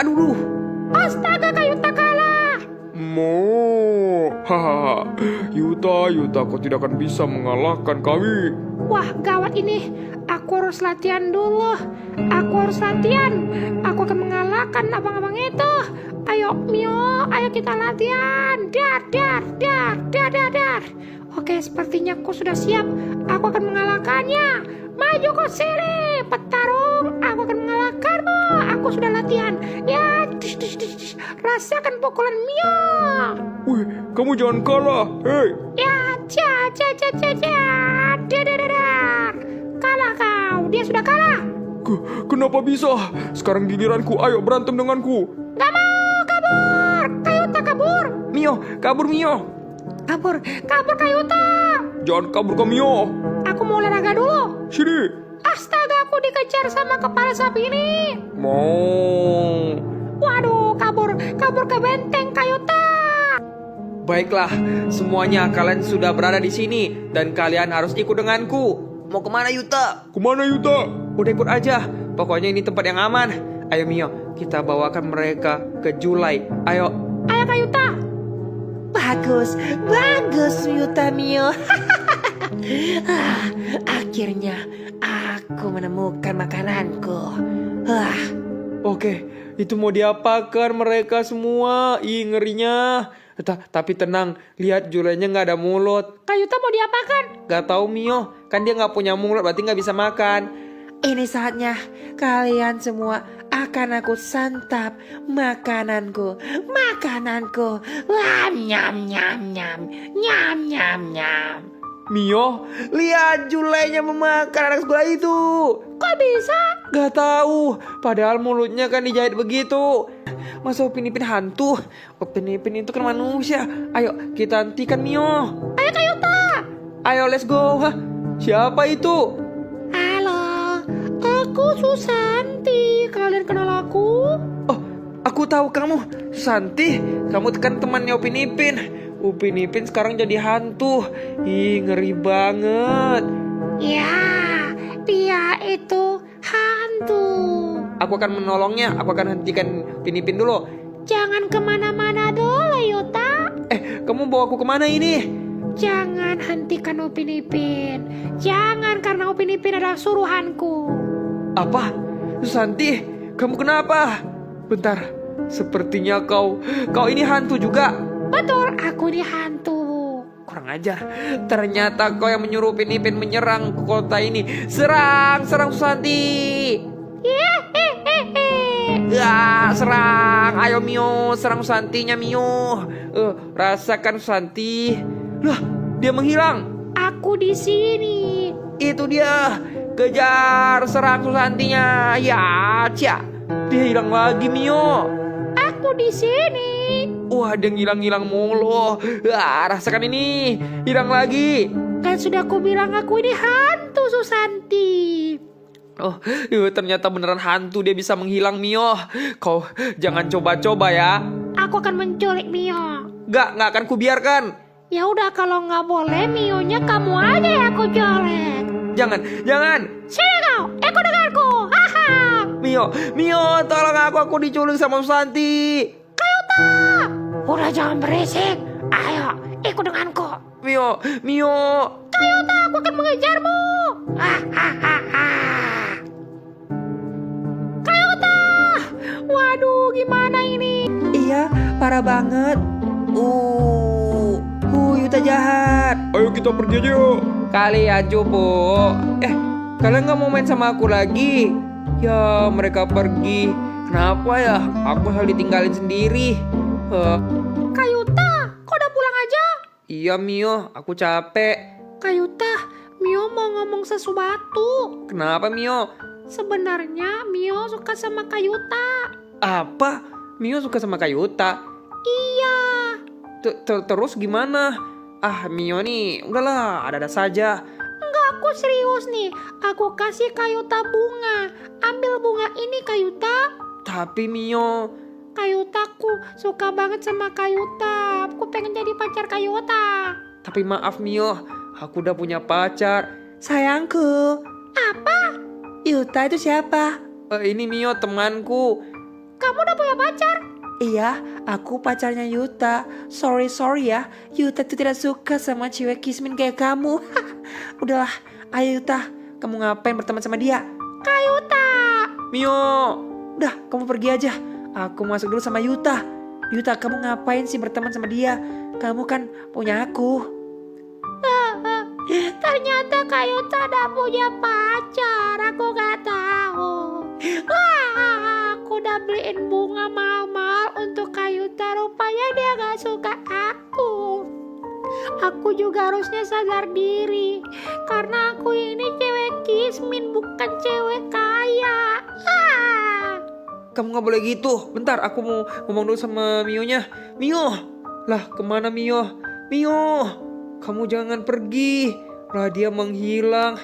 Aduh. Astaga, Kayuta kalah. Hahaha. Yuta, kau tidak akan bisa mengalahkan kami. Wah, gawat ini. Aku harus latihan dulu. Aku harus latihan. Aku akan mengalahkan abang-abang itu. Ayo, Mio, ayo kita latihan. Dar. Oke, sepertinya aku sudah siap. Aku akan mengalahkannya. Maju kau sini, petarung. Aku akan mengalahkanmu. Aku sudah latihan. Ya, rasakan pukulan Mio. Wih, kamu jangan kalah. Hei. Ya, dar. Kalah kau, dia sudah kalah. Kenapa bisa? Sekarang giliranku, ayo berantem denganku. Gak mau, kabur. Kayuta kabur. Mio, kabur Mio. Kabur Kayuta. Jangan kabur kau, Mio. Aku mau olahraga dulu. Sini. Astaga, aku dikejar sama kepala sapi ini. Mau. Waduh, kabur ke benteng Kayuta. Baiklah, semuanya kalian sudah berada di sini dan kalian harus ikut denganku. Mau kemana Yuta? Kemana Yuta? Udah ikut aja. Pokoknya ini tempat yang aman. Ayo Mio, kita bawakan mereka ke Julai. Ayo. Ayo Kayuta. Bagus Yuta Mio. Akhirnya aku menemukan makananku. Oke, itu mau diapakan mereka semua? Ih, ngerinya. Tapi tenang, lihat Julainya nggak ada mulut. Kayuta mau diapakan? Gak tahu Mio, kan dia nggak punya mulut, berarti nggak bisa makan. Ini saatnya kalian semua akan aku santap makananku. Nyam. Mio, lihat Julainya memakan anak sekolah itu. Kok bisa? Gak tahu, padahal mulutnya kan dijahit begitu. Masa Upin Ipin hantu? Upin Ipin itu kan manusia. Ayo kita hentikan Mio. Ayo Kayuta. Ayo let's go. Hah? Siapa itu? Halo, aku Susanti. Kalian kenal aku? Oh, aku tahu kamu, Santi. Kamu kan temannya Upin Ipin. Upin Ipin sekarang jadi hantu. Ih, ngeri banget. Ya, dia itu hantu. Aku akan menolongnya. Aku akan hentikan Upin Ipin dulu. Jangan kemana-mana dulu, Yuta. Kamu bawa aku kemana ini? Jangan hentikan Upin Ipin. Jangan, karena Upin Ipin adalah suruhanku. Apa? Susanti, kamu kenapa? Bentar, sepertinya kau ini hantu juga. Betul, aku ini hantu. Kurang ajar. Ternyata kau yang menyuruh Upin Ipin menyerang ke kota ini. Serang Susanti. Ya, serang. Ayo Mio, serang Susantinya Mio. Rasakan Susanti. Lah, dia menghilang. Aku di sini. Itu dia. Kejar, serang Susantinya. Ya, dia hilang lagi Mio. Aku di sini. Wah, dia ngilang-ngilang mulu. Rasakan ini. Hilang lagi. Kan sudah aku bilang aku ini hantu, Susanti. Oh, ternyata beneran hantu. Dia bisa menghilang Mio. Kau jangan coba-coba ya. Aku akan menculik Mio. Gak akan kubiarkan. Ya udah, kalau nggak boleh, Mio-nya kamu aja yang aku culik. Jangan. Sini kau, ikut denganku. Haha. Mio, tolong aku diculik sama Susanti. Kayuta. Udah jangan berisik. Ayo, ikut denganku. Mio. Kayuta, aku akan mengejarmu. Kayuta. Waduh, gimana ini? Iya, parah banget. Yuta jahat. Ayo kita pergi aja yuk. Kalian cupu. Kalian gak mau main sama aku lagi? Ya, mereka pergi. Kenapa ya? Aku selalu ditinggalin sendiri. Kayuta, kok udah pulang aja? Iya Mio, aku capek. Kayuta, Mio mau ngomong sesuatu. Kenapa Mio? Sebenarnya Mio suka sama Kayuta. Apa? Mio suka sama Kayuta? Iya. Terus gimana? Mio nih, udahlah, ada-ada saja. Enggak, aku serius nih. Aku kasih Kayuta bunga. Ambil bunga ini, Kayuta. Tapi Mio... Kayutaku suka banget sama Kayuta. Aku pengen jadi pacar Kayuta. Tapi maaf Mio, aku udah punya pacar. Sayangku. Apa? Yuta itu siapa? Ini Mio temanku. kamu udah punya pacar? Iya, aku pacarnya Yuta. Sorry ya, Yuta tuh tidak suka sama cewek kismin kayak kamu. Udahlah, ayo Yuta, kamu ngapain berteman sama dia? Kak Yuta. Mio, Udah, kamu pergi aja. Aku masuk dulu sama Yuta. Yuta, kamu ngapain sih berteman sama dia? Kamu kan punya aku. Ternyata Kak Yuta udah punya pacar. Aku gak tahu. Wah, aku udah beliin bunga mahal-mahal untuk Kak Yuta. Rupanya dia gak suka aku. Aku juga harusnya sadar diri. Karena aku ini cewek kismin, bukan cewek kaya. kamu nggak boleh gitu. Bentar, aku mau ngomong dulu sama Mio-nya. Mio, lah kemana Mio? Mio, kamu jangan pergi. Lah dia menghilang.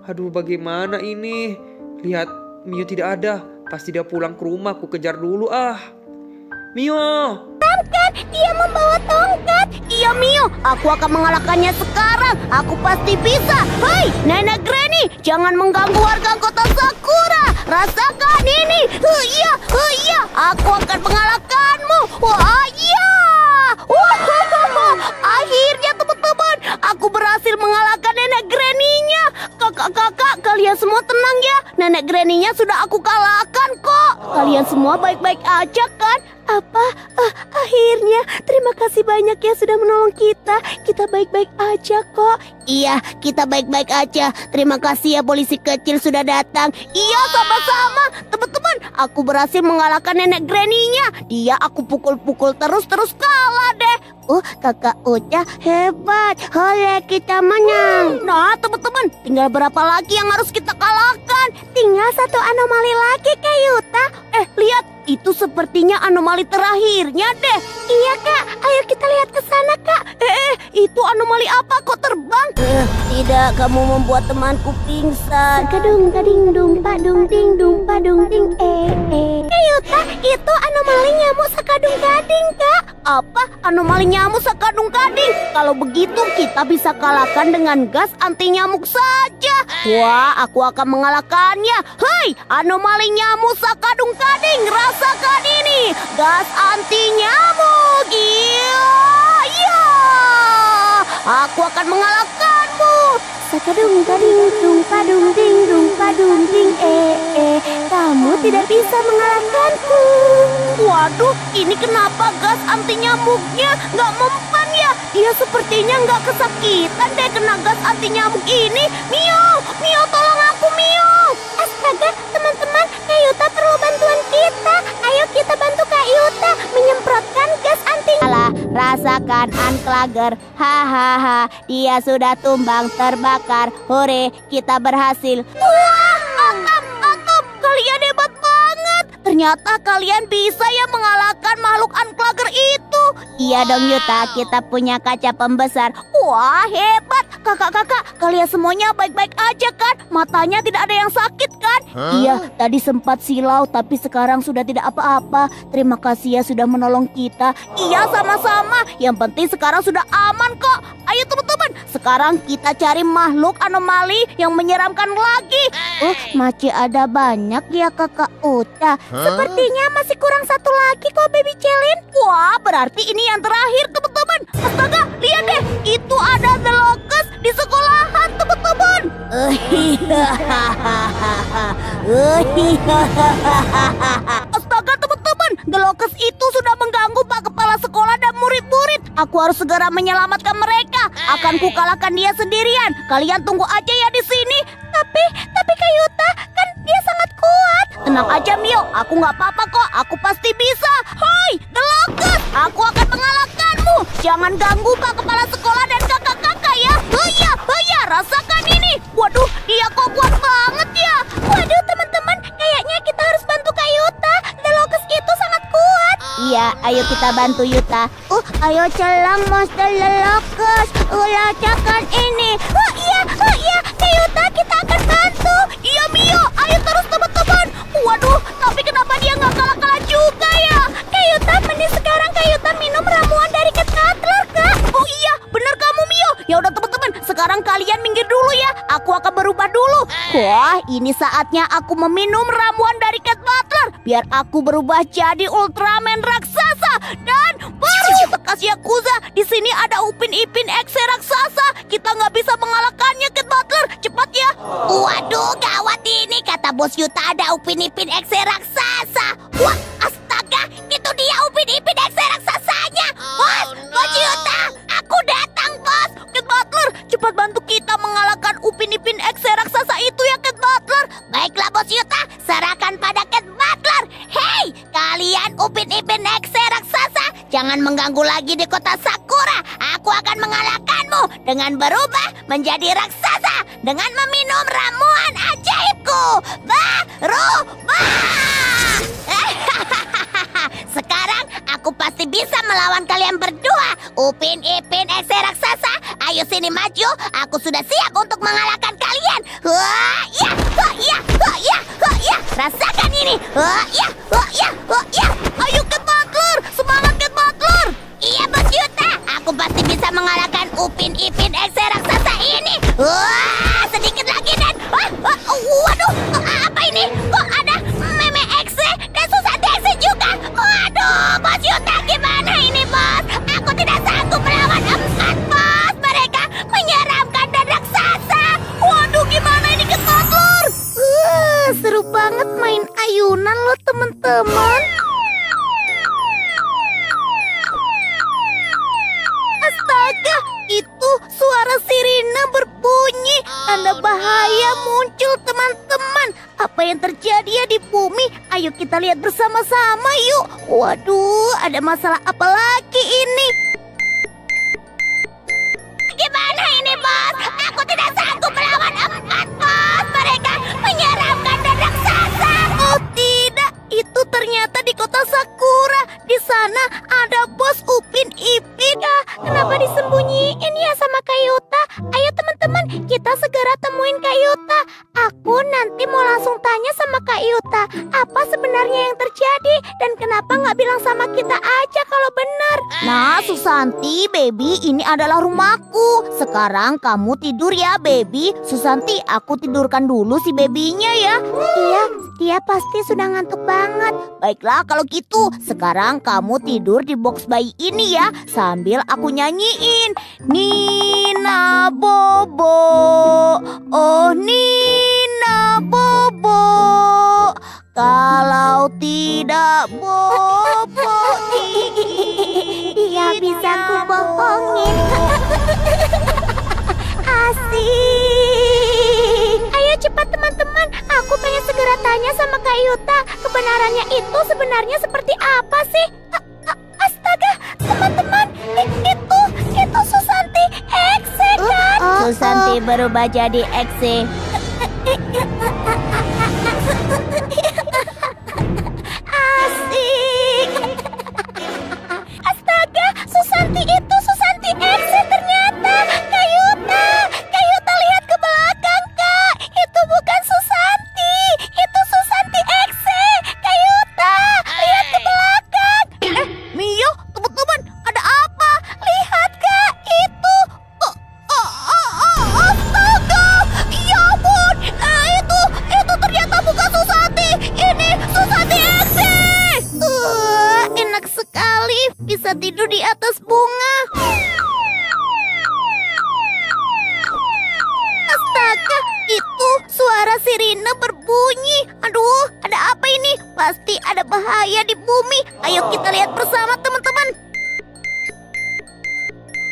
Aduh, bagaimana ini? Lihat, Mio tidak ada. Pasti dia pulang ke rumah. Aku kejar dulu ah. Mio. Dia membawa tongkat. Iya Mio, aku akan mengalahkannya sekarang. Aku pasti bisa. Hei, Nenek Granny, jangan mengganggu warga kota Sakura. Rasakan ini. Iya, aku akan mengalahkanmu. Wah, iya. Wah, akhirnya teman-teman, aku berhasil mengalahkan Nenek Granny-nya. Kakak-kakak, kalian semua tenang ya. Nenek Granny-nya sudah aku kalahkan kok. Kalian semua baik-baik aja kan? Akhirnya, terima kasih banyak ya sudah menolong kita. Kita baik-baik aja kok. Iya, kita baik-baik aja. Terima kasih ya polisi kecil sudah datang. Iya, sama-sama. Teman-teman, aku berhasil mengalahkan Nenek Granny-nya. Dia aku pukul-pukul terus kalah deh. Kakak Uca hebat. Oleh, kita menang. Nah, teman-teman, tinggal berapa lagi yang harus kita kalahkan? Tinggal satu anomali lagi, Kak Yuta. Lihat, itu sepertinya anomali terakhirnya deh. Iya, Kak. Ayo kita lihat ke sana, Kak. Itu anomali apa kok terbang? Tidak, kamu membuat temanku pingsan. Kadung kading dung padung ding dung padung ding Kak Yuta, itu anomali nyamuk sakadung gading, Kak. Apa? Anomali nyamuk sakadung gading? Kalau begitu kita bisa kalahkan dengan gas anti nyamuk saja. Wah, aku akan mengalahkannya. Hei, anomali nyamuk sakadung gading, rasakan ini. Gas anti nyamuk. Iya. Aku akan mengalahkanmu. Sakadung gading dung padung ding dung padung ding Kamu tidak bisa mengalahkanku. Waduh, ini kenapa gas anti nyamuknya nggak mempan ya? Dia sepertinya nggak kesakitan deh kena gas anti nyamuk ini. Mio, tolong aku Mio. Astaga, teman-teman, Kak Yuta perlu bantuan kita. Ayo kita bantu Kak Yuta menyemprotkan gas anti. Alah, rasakan Unclogger. Hahaha, dia sudah tumbang terbakar. Hore, kita berhasil. Wah, Atom, kalian hebat banget. Ternyata kalian bisa ya mengalahkan makhluk Unclogger itu. Iya dong Yuta, kita punya kaca pembesar. Wah, hebat. Kakak-kakak, kalian semuanya baik-baik aja kan? Matanya tidak ada yang sakit kan? Iya, tadi sempat silau tapi sekarang sudah tidak apa-apa. Terima kasih ya sudah menolong kita. Iya, sama-sama. Yang penting sekarang sudah aman kok. Ayo teman-teman, sekarang kita cari makhluk anomali yang menyeramkan lagi. Masih ada banyak ya Kakak Uta. Sepertinya masih kurang satu lagi kok Baby Celin. Wah, berarti ini yang terakhir teman-teman. Astaga, lihat deh, itu ada The Locust di sekolahan teman-teman. Astaga teman-teman, The Locust itu sudah mengganggu Pak Kepala Sekolah dan murid-murid. Aku harus segera menyelamatkan mereka. Akan kukalahkan dia sendirian. Kalian tunggu aja ya di sini. Tapi Kak Yuta, kan dia sangat kuat. Tenang aja Mio, aku nggak apa-apa kok. Aku pasti bisa. Hai, The Locust, aku akan mengalahkanmu. Jangan ganggu Pak Kepala Sekolah dan kakak-kakak ya. Iya, rasakan ini. Waduh, dia kok kuat banget ya. Waduh teman-teman, kayaknya kita harus bantu Kak Yuta. The Locust itu sangat kuat. Iya, ayo kita bantu Yuta. Ayo celang monster The Locust. Lacakan ini. Iya, Kak Yuta, kita akan bantu. Iya Mio, ayo terus teman-teman. Waduh, tapi kenapa dia nggak kalah-kalah juga ya? Kak Yuta, mending sekarang Kak Yuta minum ramuan dari Cat Cutler, Kak. Oh iya, bener kamu Mio. Ya udah teman-teman, sekarang kalian minggir dulu ya. Aku akan berubah dulu. Wah, ini saatnya aku meminum ramuan dari Cat Butler. biar aku berubah jadi Ultraman raksasa dan baru bekas Yakuza. Di sini ada Upin Ipin Exe raksasa. Kita nggak bisa mengalahkannya, Cat Butler. Cepat ya. Waduh, gawat ini. Kata Bos Yuta ada Upin Ipin Exe raksasa. Wah, astaga, itu dia Upin Ipin Exe raksasanya. Bos Yuta, aku datang, Bos. Cat Butler, cepat bantu kita mengalahkan Upin Ipin Exe raksasa itu ya, Cat Butler. Baiklah, Bos Yuta, serahkan pada Cat Butler. Hei, kalian Upin Ipin Exe raksasa, jangan mengganggu lagi di kota Sakura. Aku akan mengalahkanmu dengan berubah menjadi raksasa dengan meminum ramuan ajaibku. Berubah! Sekarang aku pasti bisa melawan kalian berdua. Upin Ipin Exe raksasa, ayo sini maju. Aku sudah siap untuk mengalahkan kalian. Rasakan ini. Ayo Cat Butler, semangat Cat Butler. Iya Bos Yuta, aku pasti bisa mengalahkan Upin Ipin Exe raksasa ini. Sedikit lagi dan waduh, apa ini? Kok ada Meme Exe dan Susanti Exe juga? Waduh, Bos Yuta, gimana ini, Bos? Aku tidak sanggup melawan 4 bos. Mereka menyeramkan dan raksasa. Waduh, gimana ini, Cat Butler? Seru banget main ayunan loh, teman-teman. Astaga, itu suara sirine berbunyi. Tanda bahaya muncul, teman-teman. Apa yang terjadi ya di bumi? Ayo kita lihat bersama-sama yuk. Waduh, ada masalah apa lagi ini? Gimana ini, Bos? Aku tidak sanggup melawan 4 bos. Mereka menyeramkan dan raksasa. Oh tidak, itu ternyata di kota Sakura. Di sana ada Bos Upin Ipin. Kenapa disembunyiin ya sama Kak Yuta? Ayo teman-teman, kita segera temuin Kak Yuta. Aku nanti mau langsung tanya sama Kak Yuta, apa sebenarnya yang terjadi dan kenapa nggak bilang sama kita aja kalau benar. Nah, Susanti, baby, ini adalah rumahku. Sekarang kamu tidur ya, baby. Susanti, aku tidurkan dulu si babynya ya. Iya, dia pasti sudah ngantuk banget. Baiklah kalau gitu, sekarang kamu tidur di box bayi ini ya, sambil aku nyanyiin. Nina Bobo, oh Nina Bobo, kalau tidak Bobo dia bisa ku bohongin. Asik. Ayo cepat teman-teman, aku pengen segera tanya sama Kak Yuta, kebenarannya itu sebenarnya seperti apa sih? Astaga, teman-teman, itu Susanti Exe kan? Susanti berubah jadi Exe. Asik. Astaga, Susanti itu Susanti Exe ternyata. Kak Yuta lihat ke belakang, Kak. Itu bukan Susanti, itu Susanti Exe. Kak Yuta, lihat ke belakang. Mio, teman-teman, ada apa? Lihat, Kak, itu. Astaga, ya ampun, itu ternyata bukan Susanti. Ini Susanti Exe. Enak sekali, bisa tidur di atas bunga. Astaga, itu suara sirine berbunyi. Aduh, ada apa ini? Pasti ada bahaya di bumi. Ayo kita lihat bersama, teman-teman.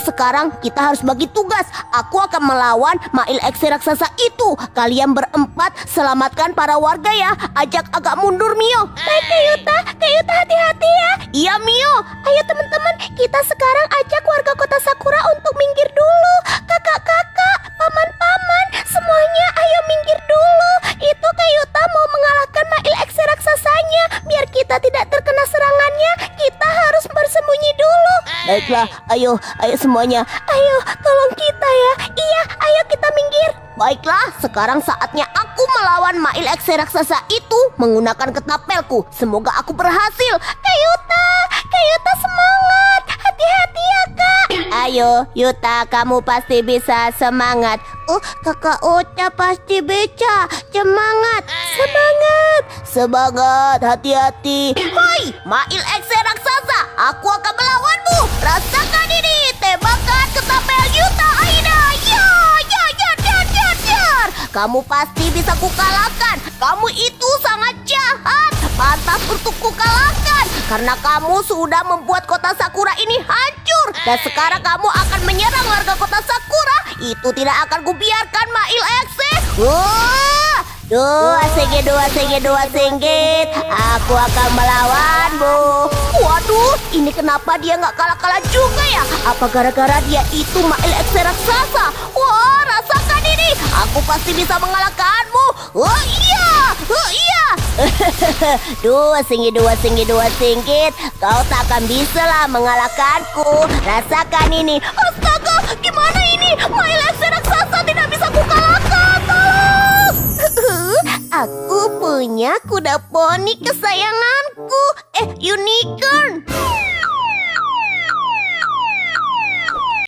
Sekarang kita harus bagi tugas. Aku akan melawan Mail Exe raksasa itu. Kalian berempat selamatkan para warga ya. Ajak agak mundur, Mio. Baik, Kak Yuta hati-hati ya. Iya, Mio. Ayo teman-teman, kita sekarang ajak warga kota Sakura untuk minggir dulu. Kakak-kakak, paman-paman, semuanya ayo minggir dulu. Itu Kak Yuta mau mengalahkan Mail Exe raksasanya. Biar kita tidak terkena serangannya, kita harus bersembunyi dulu. Baiklah, ayo semuanya. Ayo, tolong kita ya. Iya, ayo kita minggir. Baiklah, sekarang saatnya aku melawan Mail Exe raksasa itu menggunakan ketapelku. Semoga aku berhasil. Kak Yuta semangat. Hati-hati ya, Kak. Ayo, Yuta, kamu pasti bisa. Semangat. Kakak Uta pasti bisa. Semangat. Semangat, hati-hati. Hoi, Mail Exe raksasa, aku akan melawanmu. Rasakan ini, tembakan ketapel Yuta Aida. Ya. Kamu pasti bisa kukalahkan. Kamu itu sangat jahat. Pantas untuk kukalahkan. Karena kamu sudah membuat kota Sakura ini hancur. Dan sekarang kamu akan menyerang warga kota Sakura. Itu tidak akan kubiarkan, Mail Exe. Dua singgit. Aku akan melawanmu. Waduh, ini kenapa dia nggak kalah-kalah juga ya? Apa gara-gara dia itu Mail Exe raksasa? Wah, rasakan ini. Aku pasti bisa mengalahkanmu. Oh iya. Dua singgit. Kau tak akan bisa lah mengalahkanku. Rasakan ini. Astaga, gimana ini? Mail Exe raksasa tidak bisa kukalahkan. Tolong. Aku punya kuda poni kesayanganku. Unicorn.